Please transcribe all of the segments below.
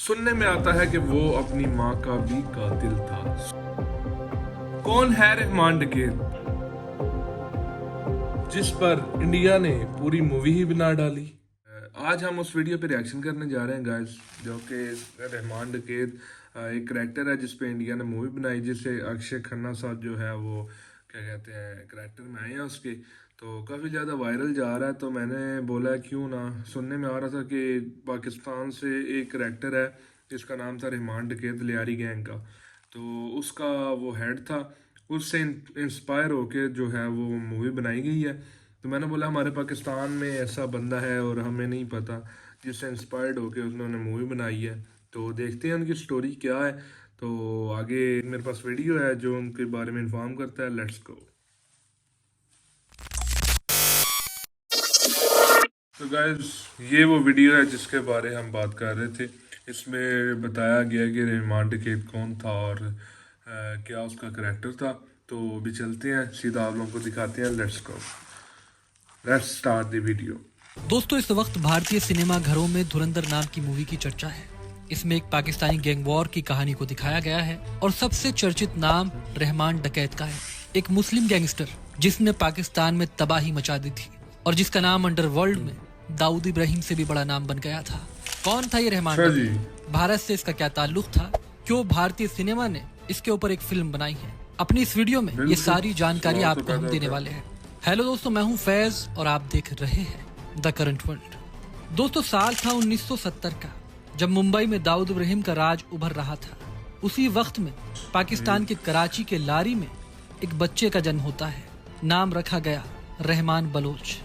सुनने में आता है कि वो अपनी माँ का भी कातिल था। कौन है रहमान डकैत, जिस पर इंडिया ने पूरी मूवी ही बना डाली। आज हम उस वीडियो पे रिएक्शन करने जा रहे हैं गाइस, जो कि रहमान डकैत एक करैक्टर है जिस पे इंडिया ने मूवी बनाई, जिससे अक्षय खन्ना साहब जो है वो क्या कहते हैं करैक्टर में आए हैं उसके, तो काफ़ी ज़्यादा वायरल जा रहा है। तो मैंने बोला क्यों ना, सुनने में आ रहा था कि पाकिस्तान से एक करैक्टर है जिसका नाम था रहमान डकैत लियारी गैंग का, तो उसका वो हेड था, उससे इंस्पायर होके जो है वो मूवी बनाई गई है। तो मैंने बोला हमारे पाकिस्तान में ऐसा बंदा है और हमें नहीं पता, जिससे इंस्पायर्ड होके उन्होंने मूवी बनाई है। तो देखते हैं उनकी स्टोरी क्या है। तो आगे मेरे पास वीडियो है जो उनके बारे में इन्फॉर्म करता है। Let's go. तो गाइस ये वो वीडियो है जिसके बारे हम बात कर रहे थे। इसमें बताया गया कि रहमान डकैत कौन था और क्या उसका करैक्टर था। तो अभी चलते हैं, सीधा आप लोगों को दिखाते हैं। Let's go, let's start the video. दोस्तों, इस वक्त भारतीय सिनेमा घरों में धुरंधर नाम की मूवी की चर्चा है। इसमें एक पाकिस्तानी गैंग वॉर की कहानी को दिखाया गया है और सबसे चर्चित नाम रहमान डकैत का है, एक मुस्लिम गैंगस्टर जिसने पाकिस्तान में तबाही मचा दी थी और जिसका नाम अंडरवर्ल्ड में दाऊद इब्राहिम से भी बड़ा नाम बन गया था। कौन था ये रहमान डकैत? भारत से इसका क्या ताल्लुक था? क्यों भारतीय सिनेमा ने इसके ऊपर एक फिल्म बनाई है? अपनी इस वीडियो में ये सारी जानकारी आपको हम देने वाले हैं। हेलो दोस्तों, मैं हूँ फैज और आप देख रहे हैं द करंट वर्ल्ड। दोस्तों, साल था 1970 का, जब मुंबई में दाऊद इब्राहिम का राज उभर रहा था। उसी वक्त में पाकिस्तान के कराची के लारी में एक बच्चे का जन्म होता है। नाम रखा गया रहमान बलोच।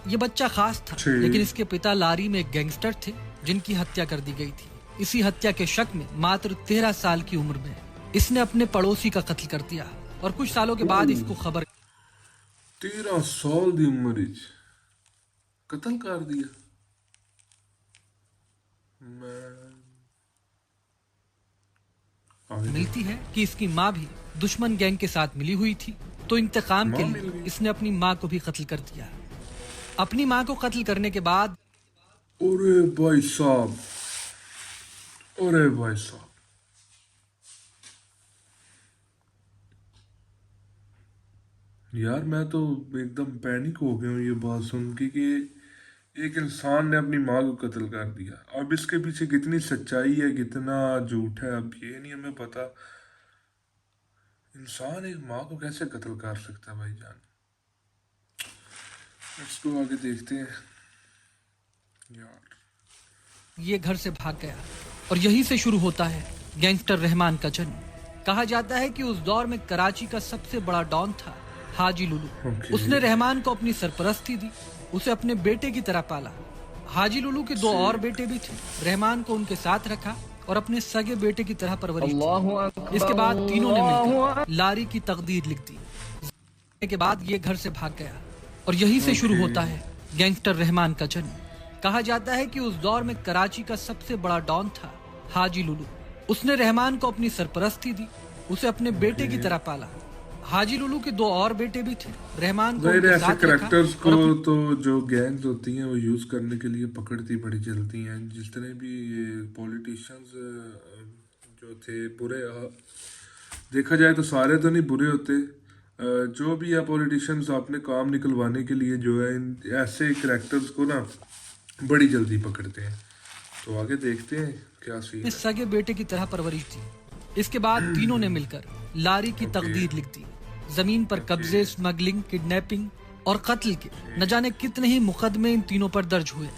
ये बच्चा खास था, लेकिन इसके पिता लारी में एक गैंगस्टर थे जिनकी हत्या कर दी गई थी। इसी हत्या के शक में मात्र 13 साल की उम्र में इसने अपने पड़ोसी का कत्ल कर दिया और कुछ सालों के बाद इसको खबर 13 साल की उम्र कत्ल कर दिया। मिलती है कि इसकी माँ भी दुश्मन गैंग के साथ मिली हुई थी, तो इंतकाम के लिए इसने अपनी माँ को भी कत्ल कर दिया। अपनी माँ को कत्ल करने के बाद अरे भाई साहब, अरे भाई साहब, यार मैं तो एकदम पैनिक हो गया हूँ ये बात सुन के कि एक इंसान ने अपनी माँ को कत्ल कर दिया। अब इसके पीछे कितनी सच्चाई है, कितना झूठ है, अब ये नहीं हमें पता। इंसान एक माँ को कैसे कत्ल कर सकता है भाईजान। इसको आगे देखते हैं। यार ये घर से भाग गया और यहीं से शुरू होता है गैंगस्टर रहमान का जन्म। कहा जाता है कि उस दौर में कराची का सबसे बड़ा डॉन था हाजी लुलू। उसने रहमान को अपनी सरपरस्ती दी, उसे अपने बेटे की तरह पाला। हाजी लुलू के 2 और बेटे भी थे। रहमान को उनके साथ रखा और अपने सगे बेटे की तरह परवरिश दी। इसके बाद तीनों ने मिलकर लारी की तकदीर लिख दी। के बाद ये घर से भाग गया और यहीं से शुरू होता है गैंगस्टर रहमान का जन्म। कहा जाता है कि उस दौर में कराची का सबसे बड़ा डॉन था हाजी लुलू। उसने रहमान को अपनी सरपरस्ती दी, उसे अपने बेटे की तरह पाला। हाजी लुलू के 2 और बेटे भी थे। रहमान को उनके ऐसे साथ करैक्टर्स को तो जो गैंग्स होती हैं वो यूज करने के लिए पकड़ती बड़ी चलती हैं। जिस तरह भी ये पॉलिटिशियंस जो थे बुरे, देखा जाए तो सारे तो नहीं बुरे होते, जो भी है पॉलिटिशियंस अपने काम निकलवाने के लिए जो है ऐसे करैक्टर्स को ना बड़ी जल्दी पकड़ते हैं। तो आगे देखते हैं क्या सीन। सगे बेटे की तरह परवरिश दी। इसके बाद तीनों ने मिलकर लारी की तकदीर लिख दी। जमीन पर कब्जे, स्मगलिंग, किडनैपिंग और कत्ल के न जाने कितने ही मुकदमे इन तीनों पर दर्ज हुए।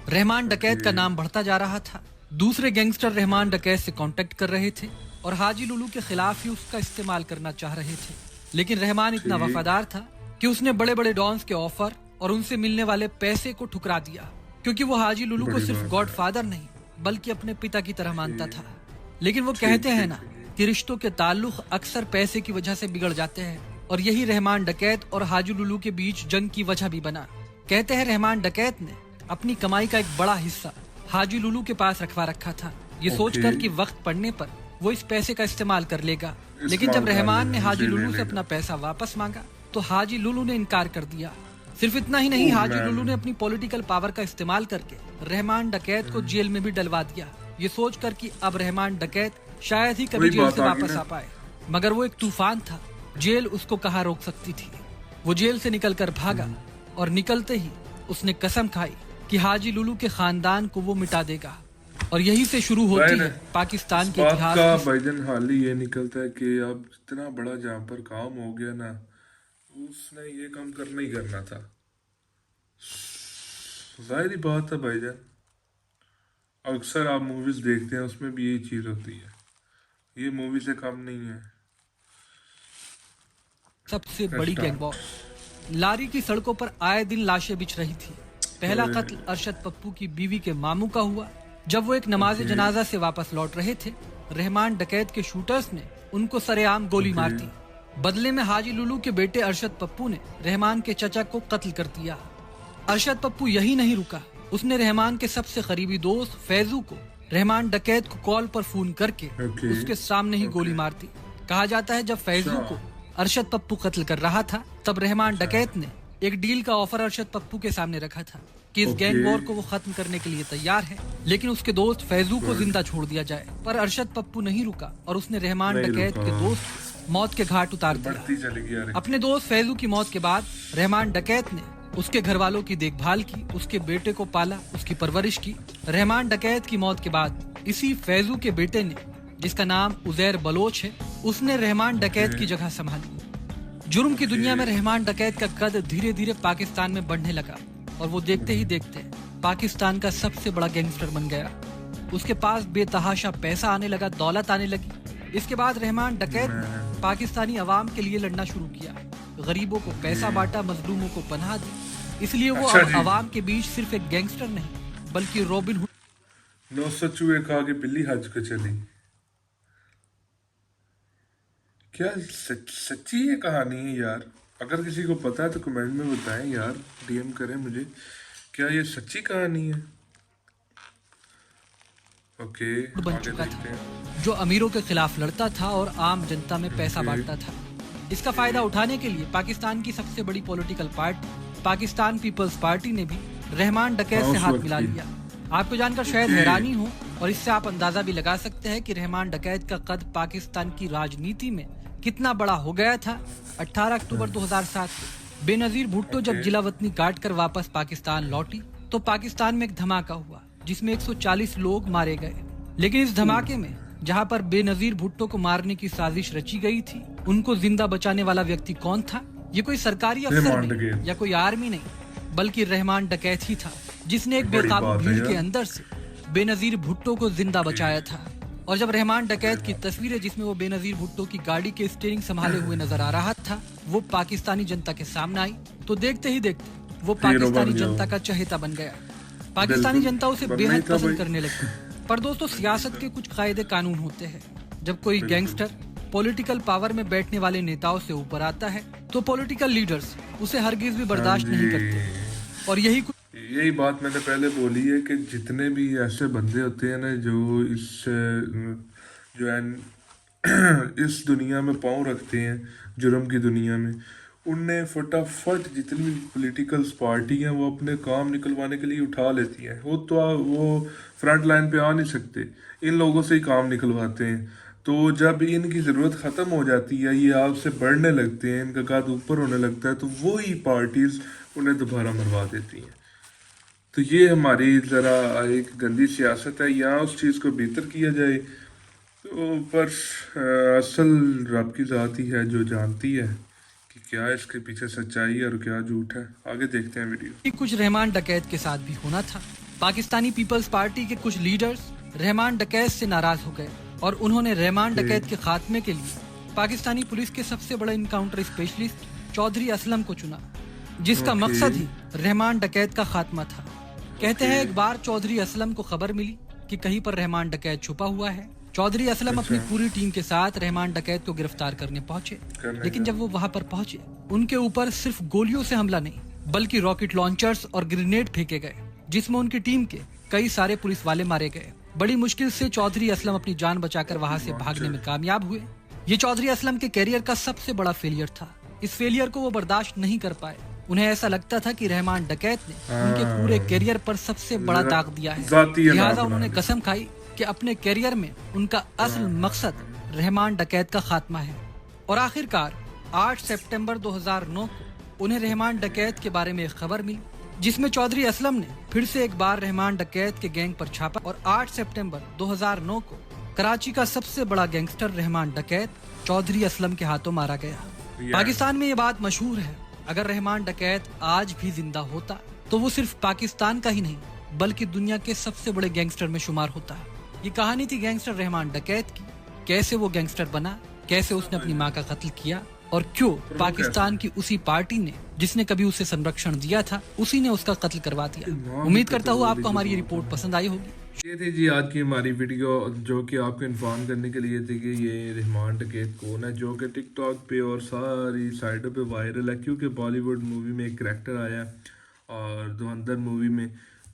रहमान डकैत का नाम बढ़ता जा रहा था। दूसरे गैंगस्टर रहमान डकैत से कांटेक्ट कर रहे थे और हाजी लुलू के खिलाफ ही उसका इस्तेमाल करना चाह रहे थे। लेकिन रहमान इतना वफादार था कि उसने बड़े बड़े डॉन्स के ऑफर और उनसे मिलने वाले पैसे को ठुकरा दिया, क्योंकि वो हाजी लुलू को सिर्फ गॉडफादर नहीं बल्कि अपने पिता की तरह मानता था। लेकिन वो कहते हैं ना कि रिश्तों के ताल्लुक अक्सर पैसे की वजह से बिगड़ जाते हैं, और यही रहमान डकैत और हाजी लुलू के बीच जंग की वजह भी बना। कहते हैं रहमान डकैत ने अपनी कमाई का एक बड़ा हिस्सा हाजी लुलू के पास रखवा रखा था, ये सोचकर कि वक्त पड़ने पर वो इस पैसे का इस्तेमाल कर लेगा। लेकिन जब रहमान ने हाजी लुलू से अपना पैसा वापस मांगा तो हाजी लुलू ने इनकार कर दिया। सिर्फ इतना ही नहीं, हाजी लुलू ने अपनी पॉलिटिकल पावर का इस्तेमाल करके रहमान डकैत को जेल में भी डलवा दिया। ये सोचकर कि अब रहमान डकैत शायद ही कभी वही जेल बात से आ गई वापस ना। आ पाए, मगर वो एक तूफान था। जेल उसको कहाँ रोक सकती थी। वो जेल से निकलकर भागा और निकलते ही उसने कसम खाई कि हाजी लुलू के खानदान को वो मिटा देगा। और यही से शुरू होती है पाकिस्तान के बात इतिहास का की। भाईजान हाल ही ये निकलता है कि अब इतना बड़ा जहाँ पर काम हो गया ना, उसने ये काम करना ही करना था। जाहिर ही बात है भाईजान, अक्सर आप मूवीज देखते हैं उसमें भी यही चीज होती है। ये मूवी से कम नहीं है। सबसे बड़ी गैंगवॉर। लारी की सड़कों पर आए दिन लाशें बिछ रही थी। पहला कत्ल अरशद पप्पू की बीवी के मामू का हुआ जब वो एक नमाज जनाजा से वापस लौट रहे थे। रहमान डकैत के शूटर्स ने उनको सरेआम गोली मार दी। बदले में हाजी लुलू के बेटे अरशद पप्पू ने रहमान के चचा को कत्ल कर दिया। अरशद पप्पू यही नहीं रुका, उसने रहमान के सबसे करीबी दोस्त फैजू को रहमान डकैत को कॉल पर फोन करके उसके सामने ही गोली मार दी। कहा जाता है जब फैजू को अरशद पप्पू कत्ल कर रहा था तब रहमान डकैत ने एक डील का ऑफर अरशद पप्पू के सामने रखा था कि इस गैंग वॉर को वो खत्म करने के लिए तैयार है, लेकिन उसके दोस्त फैजू को जिंदा छोड़ दिया जाए। पर अरशद पप्पू नहीं रुका और उसने रहमान डकैत के दोस्त को मौत के घाट उतार दिया। अपने दोस्त फैजू की मौत के बाद रहमान डकैत ने उसके घर वालों की देखभाल की, उसके बेटे को पाला, उसकी परवरिश की। रहमान डकैत की मौत के बाद इसी फैजू के बेटे ने, जिसका नाम उजैर बलोच है, उसने रहमान डकैत की जगह संभाली। जुर्म की दुनिया में रहमान डकैत का कद धीरे धीरे पाकिस्तान में बढ़ने लगा और वो देखते ही देखते पाकिस्तान का सबसे बड़ा गैंगस्टर बन गया। उसके पास बेतहाशा पैसा आने लगा, दौलत आने लगी। इसके बाद रहमान डकैत ने पाकिस्तानी अवाम के लिए लड़ना शुरू किया, गरीबों को पैसा बांटा, मजलूमों को पनाह दी। इसलिए वो अब अवाम के बीच सिर्फ एक गैंगस्टर नहीं बल्कि रॉबिन हुड। 900 चूहे खा के बिल्ली हज को चली। क्या सच्ची ये कहानी है यार? अगर किसी को पता है तो कमेंट में बताएं यार, डीएम करें मुझे। क्या ये सच्ची कहानी है? ओके, बन चुका था जो अमीरों के खिलाफ लड़ता था और आम जनता में पैसा बांटता था। इसका फायदा उठाने के लिए पाकिस्तान की सबसे बड़ी political party Pakistan peoples party ने भी रहमान डकैत से हाथ मिला लिया। आपको जानकर शायद हैरानी हो और इससे आप अंदाजा भी लगा सकते हैं कि रहमान डकैत का कद पाकिस्तान की राजनीति में कितना बड़ा हो गया था। 18 अक्टूबर 2007 को बेनजीर भुट्टो जब जिला वतनी काट कर वापस पाकिस्तान लौटी तो पाकिस्तान में एक धमाका हुआ जिसमें 140 लोग मारे गए। लेकिन इस धमाके में जहां पर बेनजीर भुट्टो को मारने की साजिश रची गई थी, उनको जिंदा बचाने वाला व्यक्ति कौन था? ये कोई सरकारी अफसर नहीं या कोई आर्मी नहीं, बल्कि रहमान डकैत ही था, जिसने एक बेकाबू भीड़ के अंदर से बेनजीर भुट्टो को जिंदा बचाया था। और जब रहमान डकैत की तस्वीरें जिसमें वो बेनजीर भुट्टो की गाड़ी के स्टीयरिंग संभाले हुए नजर आ रहा था वो पाकिस्तानी जनता के सामने आई तो देखते ही देखते वो पाकिस्तानी जनता का चहेता बन गया। पाकिस्तानी जनता उसे बेहद पसंद करने लगी। पर दोस्तों, सियासत के कुछ कायदे कानून होते हैं। जब कोई गैंगस्टर पॉलिटिकल पावर में बैठने वाले नेताओं से ऊपर आता है तो पॉलिटिकल लीडर्स उसे हरगिज भी बर्दाश्त नहीं करते। और यही बात मैंने पहले बोली है कि जितने भी ऐसे बंदे होते हैं ना जो इस दुनिया में पाँव रखते हैं, जुर्म की दुनिया में, उनने फटाफट जितनी भी पॉलिटिकल पार्टी हैं वो अपने काम निकलवाने के लिए उठा लेती हैं। वो फ्रंट लाइन पे आ नहीं सकते, इन लोगों से ही काम निकलवाते हैं। तो जब इनकी ज़रूरत ख़त्म हो जाती है, ये आपसे बढ़ने लगते हैं, इनका कद ऊपर होने लगता है, तो वही पार्टीज़ उन्हें दोबारा मरवा देती हैं। तो ये हमारी ज़रा एक गंदी सियासत है। यहाँ उस चीज़ को बेहतर किया जाए तो पर असल रब की ज़ात ही है जो जानती है कि क्या इसके पीछे सच्चाई है और क्या झूठ है। आगे देखते हैं वीडियो। कुछ रहमान डकैत के साथ भी होना था। पाकिस्तानी पीपल्स पार्टी के कुछ लीडर्स रहमान डकैत से नाराज हो गए और उन्होंने रहमान डकैत के खात्मे के लिए पाकिस्तानी पुलिस के सबसे बड़े इनकाउंटर स्पेशलिस्ट चौधरी असलम को चुना, जिसका मकसद ही रहमान डकैत का खात्मा था। कहते हैं एक बार चौधरी असलम को खबर मिली कि कहीं पर रहमान डकैत छुपा हुआ है। चौधरी असलम अपनी पूरी टीम के साथ रहमान डकैत को गिरफ्तार करने पहुंचे। लेकिन जब वो वहां पर पहुंचे, उनके ऊपर सिर्फ गोलियों से हमला नहीं बल्कि रॉकेट लॉन्चर्स और ग्रेनेड फेंके गए, जिसमें उनकी टीम के कई सारे पुलिस वाले मारे गए। बड़ी मुश्किल से चौधरी असलम अपनी जान बचाकर वहां से भागने में कामयाब हुए। ये चौधरी असलम के कैरियर का सबसे बड़ा फेलियर था। इस फेलियर को वो बर्दाश्त नहीं कर पाए। उन्हें ऐसा लगता था कि रहमान डकैत ने उनके पूरे कैरियर पर सबसे बड़ा दाग दिया है। लिहाजा उन्होंने कसम खाई कि अपने करियर में उनका असल मकसद रहमान डकैत का खात्मा है। और आखिरकार 8 सितंबर 2009 को उन्हें रहमान डकैत के बारे में एक खबर मिली, जिसमें चौधरी असलम ने फिर से एक बार रहमान डकैत के गैंग पर छापा और 8 सितंबर 2009 को कराची का सबसे बड़ा गैंगस्टर रहमान डकैत चौधरी असलम के हाथों मारा गया। पाकिस्तान में ये बात मशहूर है, अगर रहमान डकैत आज भी जिंदा होता तो वो सिर्फ पाकिस्तान का ही नहीं बल्कि दुनिया के सबसे बड़े गैंगस्टर में शुमार होता है। ये कहानी थी गैंगस्टर रहमान डकैत की, कैसे वो गैंगस्टर बना, कैसे उसने अपनी माँ का कत्ल किया और क्यों पाकिस्तान की उसी पार्टी ने जिसने कभी उसे संरक्षण दिया था उसी ने उसका कत्ल करवा दिया। उम्मीद करता हूँ आपको हमारी ये रिपोर्ट पसंद आई होगी। ये थी जी आज की हमारी वीडियो, जो कि आपको इन्फॉर्म करने के लिए थी कि ये रहमान डकैत कौन है, जो कि टिकटॉक पे और सारी साइटों पे वायरल है, क्योंकि बॉलीवुड मूवी में एक करैक्टर आया और धुरंधर मूवी में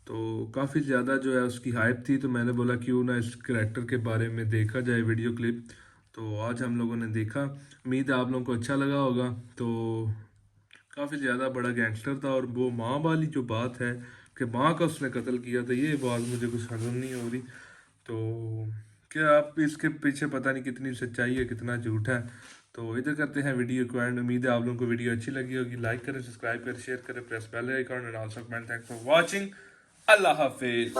तो काफ़ी ज़्यादा जो है उसकी हाइप थी। तो मैंने बोला क्यों ना इस करैक्टर के बारे में देखा जाए वीडियो क्लिप। तो आज हम लोगों ने देखा, उम्मीद है आप लोगों को अच्छा लगा होगा। तो काफ़ी ज़्यादा बड़ा गैंगस्टर था और वो माँ वाली जो बात है कि माँ का उसने कत्ल किया था, ये बात मुझे कुछ हजम नहीं हो रही। तो क्या आप इसके पीछे पता नहीं कितनी सच्चाई है कितना झूठ है। तो इधर करते हैं वीडियो को एंड। उम्मीद है आप लोगों को वीडियो अच्छी लगी होगी। लाइक करें, सब्सक्राइब करें, शेयर करें, press bell icon and also comment. Thanks for watching. अल्लाह हाफिज।